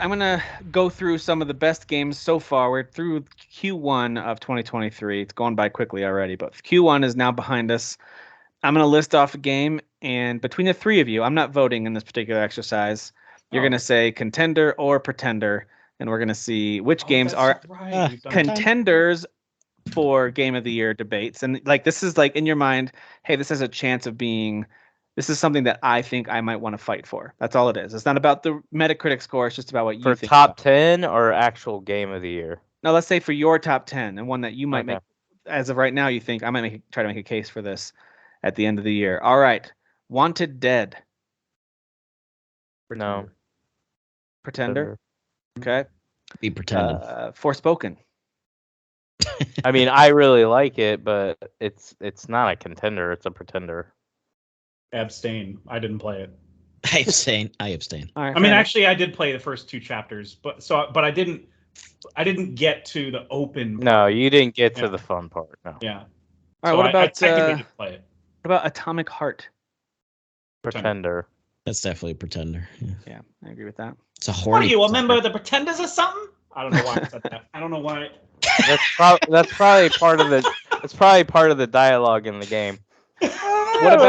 I'm gonna go through some of the best games so far. We're through Q1 of 2023. It's going by quickly already, but Q1 is now behind us. I'm gonna list off a game, and between the three of you, I'm not voting in this particular exercise. You're gonna say contender or pretender, and we're gonna see which games are right. We've done contenders for Game of the Year debates. And like this is like in your mind, hey, this has a chance of being. This is something that I think I might want to fight for. That's all it is. It's not about the Metacritic score. It's just about what you For think. top 10 or actual game of the year? Now, let's say for your top 10 and one that you might Okay. make, as of right now, you think I might try to make a case for this at the end of the year. All right. Wanted Dead. No. Pretender. Okay. Be pretending. Forspoken. I mean, I really like it, but it's not a contender. It's a pretender. abstain. I didn't play it. I abstain. All right. I mean, actually, I did play the first 2 chapters, but I didn't get to the open. No, you didn't get to Yeah. the fun part. No. Yeah. All right. So What I about technically didn't play it. what about Atomic Heart? Pretender. That's definitely a pretender. Yeah. Yeah, I agree with that. It's a What horny. are you, a member of the Pretenders or something? I don't know why I said that. I don't know why. That's probably part of the. It's probably part of the dialogue in the game. What about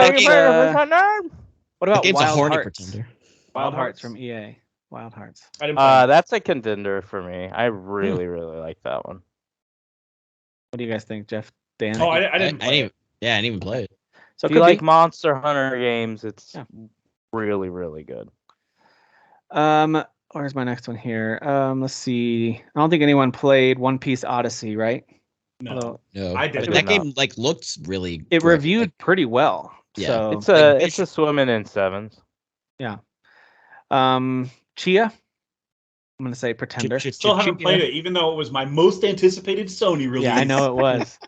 what about game's a Wild horny Hearts? pretender. Wild Hearts from EA. Wild Hearts. I didn't play it. That's a contender for me. I really like that one. What do you guys think, Jeff? Dan? Oh, I didn't play it. Yeah, I didn't even play it. So If it you could like be. Monster Hunter games, it's Yeah. really good. Where's my next one here? Let's see. I don't think anyone played One Piece Odyssey, right? No. Although No, I did but not. that game like looked really. it great. reviewed Like, pretty well. Yeah. So It's a swimming in sevens. Chia. I'm gonna say Pretender. Still haven't played it, even though it was my most anticipated Sony release. Yeah, I know it was.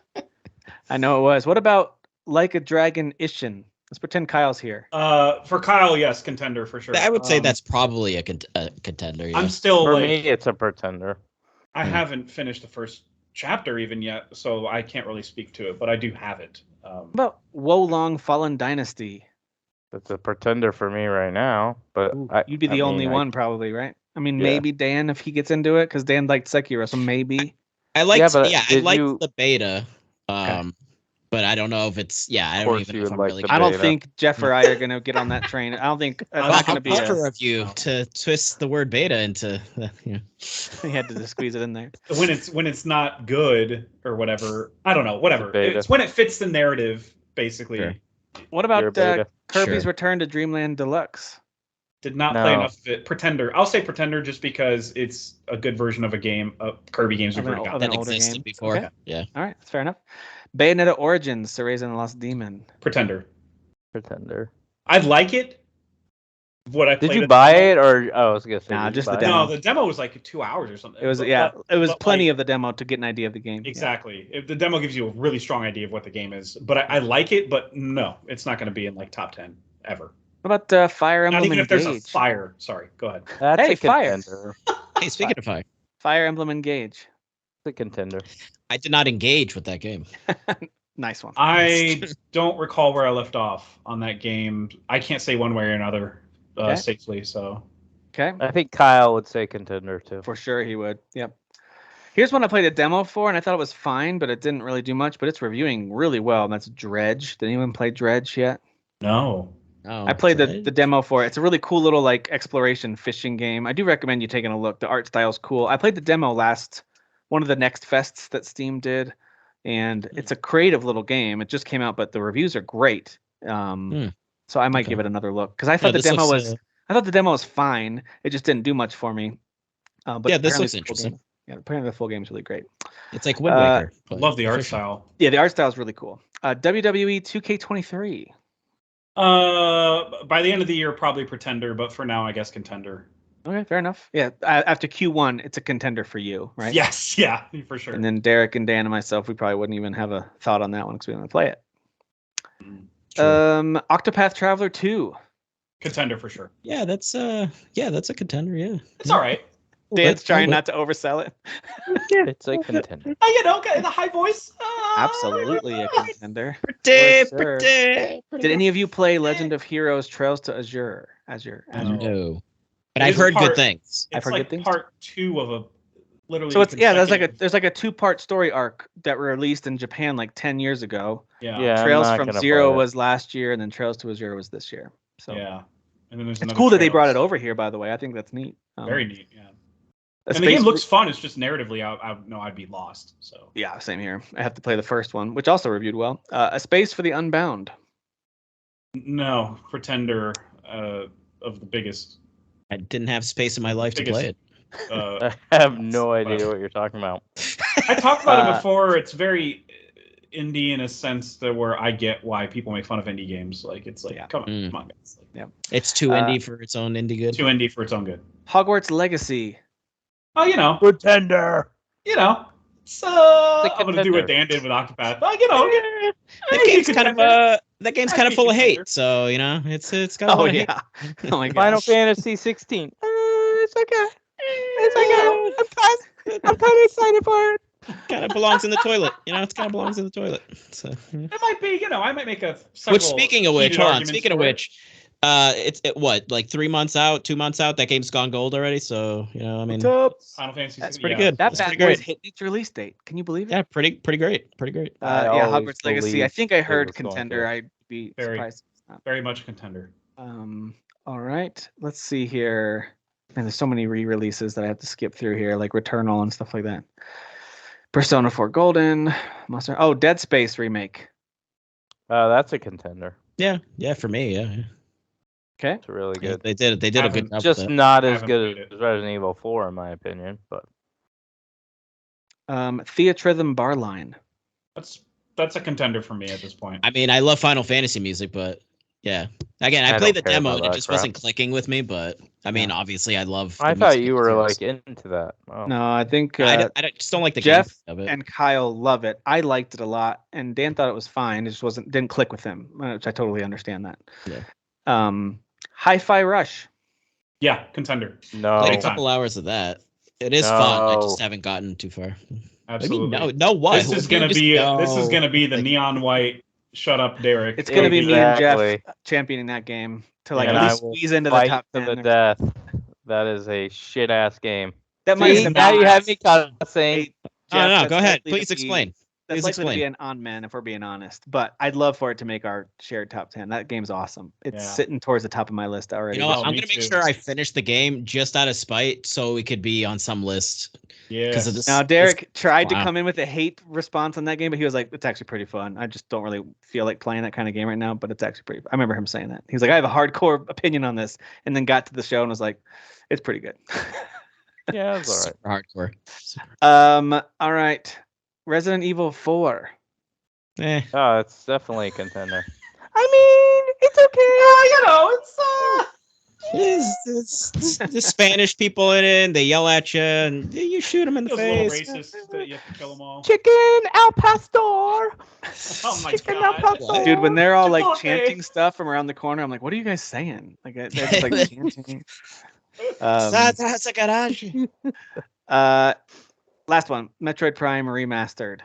I know it was. What about Like a Dragon Ishin? Let's pretend Kyle's here. For Kyle, yes, contender for sure. I would say that's probably a contender. Yeah. I'm still For like, me, it's a pretender. I haven't finished the first chapter even yet, so I can't really speak to it, but I do have it. What about Wolong Fallen Dynasty? It's a pretender for me right now. But Ooh, you'd be the only one, probably, right? I mean, Yeah. maybe Dan if he gets into it, because Dan liked Sekiro, so maybe. I liked. but I liked you- the beta. Okay. But I don't know if it's. Yeah, I Of don't course even you know if would I'm like really. the I don't beta. think Jeff or I are gonna get on that train. I don't think it's not gonna be. I'll cover of you to twist the word beta into. He had to just squeeze it in there. When it's not good or whatever, I don't know, whatever. beta. It's when it fits the narrative, basically. Sure. What You're a about beta. Kirby's Sure. Return to Dreamland Deluxe? Did not play No. enough of it. Pretender. I'll say Pretender just because it's a good version of a game, Kirby games we've Of an already got. of an That older existed game. before. Okay. Yeah. All right, that's fair enough. Bayonetta Origins: Cereza and the Lost Demon. Pretender. Pretender. I'd like it. What I Did played you at buy the it or I was gonna say Nah, did you just the buy it? demo. No, the demo was like 2 hours or something. It was But- it was but, plenty like, of the demo to get an idea of the game. Yeah. Exactly. If the demo gives you a really strong idea of what the game is, but I like it. But no, it's not going to be in like top 10 ever. What about Fire Not Emblem even if there's a Engage? fire. Sorry, go ahead. That's Hey, a fire. contender. Hey, speaking of fire, Fire Emblem Engage. It's a contender. I did not engage with that game. Nice one. I don't recall where I left off on that game. I can't say one way or another Okay. safely. So Okay. I think Kyle would say contender too. For sure he would. Yep. Here's one I played a demo for, and I thought it was fine, but it didn't really do much. But it's reviewing really well, and that's Dredge. Did anyone play Dredge yet? no. Oh, I played the Dredge? demo for it. It's a really cool little like exploration fishing game. I do recommend you taking a look. The art style's cool. I played the demo one of the next fests that Steam did, and it's a creative little game. It just came out, but the reviews are great. So I might Okay. give it another look because I thought the this demo looks, was I thought the demo was fine. It just didn't do much for me. But Yeah, this apparently looks the full interesting. game- Yeah, apparently the full game is really great. It's like Wind Waker. but Love the art official. style. Yeah, the art style is really cool. WWE 2K23. By the end of the year, probably Pretender, but for now, I guess Contender. Okay, fair enough. Yeah, after Q1, it's a contender for you, right? Yes, yeah, for sure. And then Derek and Dan and myself, we probably wouldn't even have a thought on that one because we didn't play it. True. Octopath Traveler 2. Contender for sure. Yeah, that's a contender. Yeah. It's all right. Dan's trying not to oversell it. It's a contender. You know, the high voice. Absolutely a contender. Pretty, For sure. pretty. Did any of you play Legend of Heroes Trails to Azure? No. But It I've is a heard part- good things. I've It's heard like good things. part 2 of a literally. So there's like a consecutive- 2-part story arc that were released in Japan like 10 years ago. yeah. Yeah, I'm Trails not from gonna Zero play it. was last year, and then Trails to a Zero was this year. So Yeah. And then there's it's another cool that they brought it Trails. over here. By the way, I think that's neat. Very neat. Yeah. A And the game space- looks fun. It's just narratively, I know I'd be lost. So Yeah, same here. I have to play the first one, which also reviewed well. A Space for the Unbound. no, Pretender of the biggest. I didn't have space in my life to Biggest- play it. Uh, I have no idea Whatever. what you're talking about. I talked about it Uh, before. It's very indie in a sense that where I get why people make fun of indie games. Like it's like, Yeah. come on, Mm. come on, guys. Like, It's too indie for its own indie good. too indie for its own good. Hogwarts Legacy. Oh, Pretender. So I'm gonna do what contender. Dan did with Octopath. That you game's could kind of contender. that game's I'd kind of be full of contender. hate. So it's got a Oh lot of hate. yeah. Oh my Final gosh. Fantasy 16. It's okay. It's okay. I'm kind of excited for it. Kind of belongs in the toilet. It kind of belongs in the toilet. So. It might be. I might make a. Which, several speaking of which, heated hold on. arguments Speaking of for it. which, it's what, like 3 months out, 2 months out. That game's gone gold already. So I mean, Final Fantasy. That's 16, pretty yeah. good. That That's bad pretty boy's great. hit its release date. Can you believe it? yeah, pretty great, pretty great. I Yeah, always Hogwarts Legacy. I believed think I it heard was going contender. to. I'd be Very. surprised. if it's not. Very much a contender. All right. Let's see here. Man, there's so many re-releases that I have to skip through here, like Returnal and stuff like that. Persona 4 Golden, Monster. Oh, Dead Space remake. That's a contender. Yeah, for me, yeah. Okay. It's really Yeah, good. they did a good Haven't- job. with Just that. not as Haven't good played as Resident Evil 4, in my opinion. But Theatrhythm Barline. That's a contender for me at this point. I mean, I love Final Fantasy music, but yeah. Again, I I played the don't care demo. about It that just crap. wasn't clicking with me. But I mean, obviously, I love. I the thought music you of the were series. like into that. Oh. No, I think I just don't like the Jeff gameplay of it. and Kyle love it. I liked it a lot, and Dan thought it was fine. It just didn't click with him, which I totally understand that. Yeah. Hi-Fi Rush. Yeah, contender. No. Played a Anytime. couple hours of that. It is fun. I just No. haven't gotten too far. Absolutely. I mean, no, what? This is gonna be the neon white. Shut up, Derek. It's gonna be me and Jeff Exactly. championing that game to like And at I least will squeeze into the Fight top to 10. the death. That is a shit ass game. That might See, end up now being- you have me cussing. Jeff, No, that's go ahead. likely to Please be- explain. That's Please likely to be explain. an on-man if we're being honest, but I'd love for it to make our shared top 10. That game's awesome. It's Yeah. sitting towards the top of my list already. You know what? Oh, I'm me gonna make too. sure I finish the game just out of spite, so it could be on some list. Yeah. Because of this. Now, Derek tried to wow. come in with a hate response on that game, but he was like, "It's actually pretty fun. I just don't really feel like playing that kind of game right now, but it's actually pretty." I remember him saying that. He was like, "I have a hardcore opinion on this," and then got to the show and was like, "It's pretty good." Yeah, it's all right. Super hardcore. All right, Resident Evil 4. Eh. Oh, it's definitely a contender. I mean, it's okay. It's the Spanish people in it, and they yell at you, and you shoot them in the Those little face. racists that you have to kill them all. Chicken al pastor. Oh my Chicken god. al pastor. Dude, when they're all like Chipotle. chanting stuff from around the corner, I'm like, "What are you guys saying?" Like they're just like chanting. That's a garage. Last one, Metroid Prime Remastered.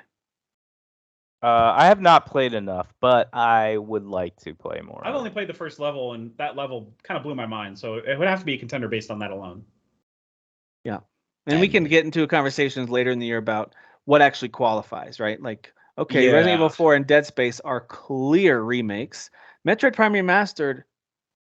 I have not played enough, but I would like to play more. I've only played the first level, and that level kind of blew my mind. So it would have to be a contender based on that alone. And we can get into conversations later in the year about what actually qualifies, right? Like, okay, Yeah. Resident Evil 4 and Dead Space are clear remakes. Metroid Prime Remastered,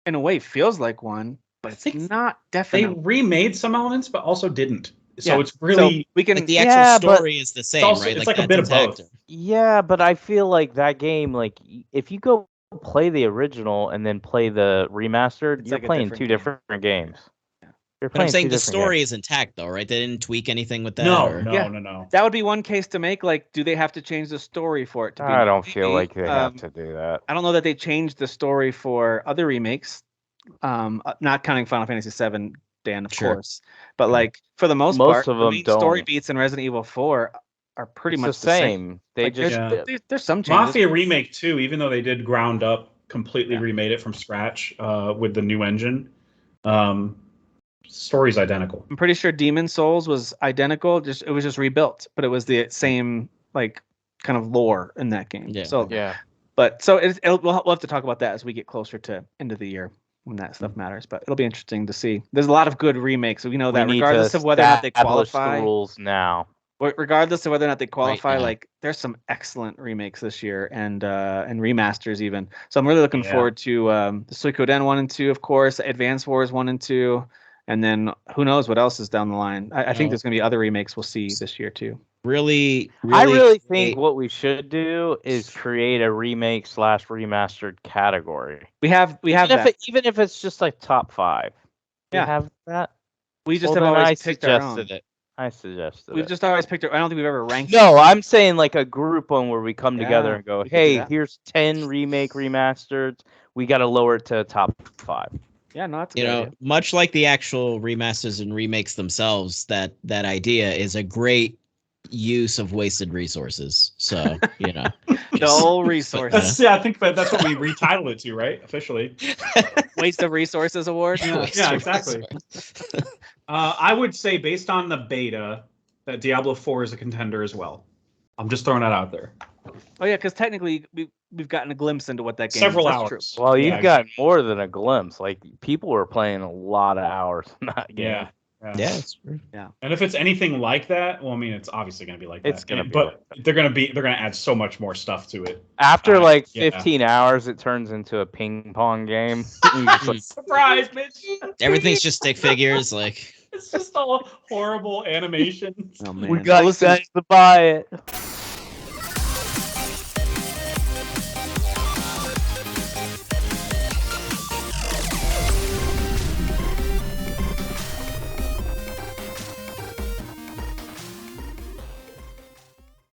in a way, feels like one, but it's think not They definite. remade some elements, but also didn't. So Yeah. it's really we can. Like the Yeah, actual but story is the same, also- right? it's like a that's bit of intact. both. Yeah, but I feel like that game, like if you go play the original and then play the remastered, It's you're like a playing different two game. different games. You're But I'm playing saying two the different story games. is intact, though, right? They didn't tweak anything with that. no, or... no, Yeah. no. That would be one case to make. Like, do they have to change the story for it to be? I don't feel maybe, like they have to do that. I don't know that they changed the story for other remakes. Not counting Final Fantasy VII, Dan, of Sure. course. But like for the most Most part, of the them main story don't. beats in Resident Evil 4 are pretty It's much the same. They Like, just Yeah. there's some changes. Mafia Remake 2, even though they did ground up, completely Yeah. remade it from scratch with the new engine. Story's identical. I'm pretty sure Demon Souls was identical. It was just rebuilt, but it was the same like kind of lore in that game. Yeah. So yeah. But so we'll have to talk about that as we get closer to end of the year when that stuff matters. But it'll be interesting to see. There's a lot of good remakes. We know that We need regardless to of whether or not they establish the qualify. rules now. Regardless of whether or not they qualify, now. like there's some excellent remakes this year and remasters even. So I'm really looking forward to the Suikoden 1 and 2, of course, Advance Wars 1 and 2, and then who knows what else is down the line. I think there's going to be other remakes we'll see this year too. Really, I really create- think what we should do is create a remake / remastered category. We have that. Even if it's just like top 5. Yeah. We have that. We just Well, have then always picked our own. suggested it. I suggested We've it. just always picked our. I don't think we've ever ranked. No, I'm saying like a group one where we come together Yeah, and go, we could do hey, that. here's 10 remake remasters. We got to lower it to top 5. Yeah, no, that's a you good know, idea. much like the actual remasters and remakes themselves, that idea is a great use of wasted resources. So, you know, The whole resources. I think that's what we retitled it to, right? Officially. Waste of Resources Award. Yeah, exactly. I would say based on the beta that Diablo 4 is a contender as well. I'm just throwing that out there. Oh yeah, because technically we've gotten a glimpse into what that game Several is. That's hours. true. Well, Yeah, you've got more than a glimpse. Like people were playing a lot of hours in that game. Yeah. yeah, it's true. And if it's anything like that, well, I mean, it's obviously going to be like that. It's gonna be but like they're going to add so much more stuff to it. After like yeah. 15 hours, it turns into a ping pong game. You just, like, Surprise, bitch! Everything's just stick figures. Like, It's just all horrible animation. Oh man. we got Listen, guys to buy it.